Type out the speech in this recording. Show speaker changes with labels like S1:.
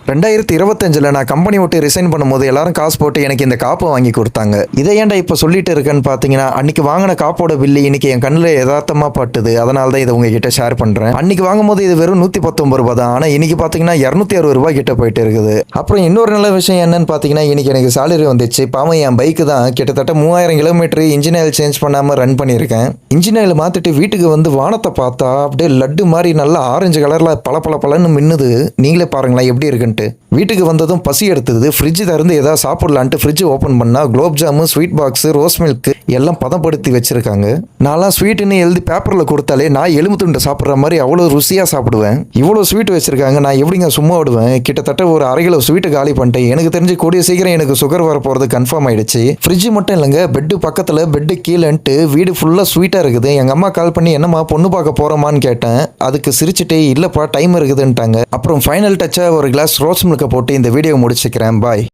S1: 2025 நான் கம்பெனி விட்டு ரிசைன் பண்ணும்போது எல்லாரும் காசு போட்டு எனக்கு இந்த காப்பை வாங்கி கொடுத்தாங்க. இதை ஏன்டா இப்போ சொல்லிட்டு இருக்கேன்னு பார்த்தீங்கன்னா, அன்னைக்கு வாங்கின காப்போட பில்லு இன்னைக்கு என் கண்ணில் யதார்த்தமா பட்டுது. அதனால தான் இதை உங்ககிட்ட ஷேர் பண்றேன். அன்னைக்கு வாங்கும்போது இது வெறும் 119 ரூபாய் தான். ஆனால் இன்னைக்கு பார்த்தீங்கன்னா 260 ரூபாய் கிட்ட போயிட்டு இருக்குது. அப்புறம் இன்னொரு நல்ல விஷயம் என்னன்னு பார்த்தீங்கன்னா, இன்னைக்கு எனக்கு சேலரி வந்துச்சு. பாவம் என் பைக்கு தான் கிட்டத்தட்ட 3000 கிலோமீட்டர் இன்ஜின் ஆயில் சேஞ்ச் பண்ணாமல் ரன் பண்ணியிருக்கேன். இன்ஜின் ஆயில் மாற்றிட்டு வீட்டுக்கு வந்து வானத்தை பார்த்தா அப்படியே லட்டு மாதிரி நல்லா ஆரஞ்சு கலரில் பளபளன்னு மின்னுது. நீங்களே பாருங்களேன் எப்படி இருக்குன்ட்டு. வீட்டுக்கு வந்ததும் பசி எடுத்தது. ஃப்ரிட்ஜ் திறந்து ஏதாவது சாப்பிடலான்ட்டு ஃப்ரிட்ஜ் ஓப்பன் பண்ணா gulab jam, sweet box, rose milk எல்லாம் பதப்படுத்தி வச்சிருக்காங்க. நான்லாம் ஸ்வீட்டுன்னு எழுதி பேப்பரில் கொடுத்தாலே நான் எலும்பு துண்டை சாப்பிட்ற மாதிரி அவ்வளோ ருசியாக சாப்பிடுவேன். இவ்வளோ ஸ்வீட் வச்சிருக்காங்க, நான் எப்படிங்க சும்மா விடுவேன்? கிட்டத்தட்ட ஒரு 1/2 கிலோ ஸ்வீட்டு காலி பண்ணிட்டேன். எனக்கு தெரிஞ்சு கூடிய சீக்கிரம் எனக்கு சுகர் வர போகிறது கன்ஃபார்ம் ஆயிடுச்சு. ஃப்ரிட்ஜ் மட்டும் இல்லைங்க, பெட்டு பக்கத்தில் பெட்டு கீழேன்ட்டு வீடு ஃபுல்லாக ஸ்வீட்டாக இருக்குது. எங்கள் அம்மா கால் பண்ணி என்னம்மா பொண்ணு பார்க்க போகிறோமான்னு கேட்டேன். அதுக்கு சிரிச்சுட்டே இல்லைப்பா டைம் இருக்குதுன்ட்டாங்க. அப்புறம் ஃபைனல் டச்சாக ஒரு கிளாஸ் ரோஸ் மில்கை போட்டு இந்த வீடியோ முடிச்சுக்கிறேன். பாய்.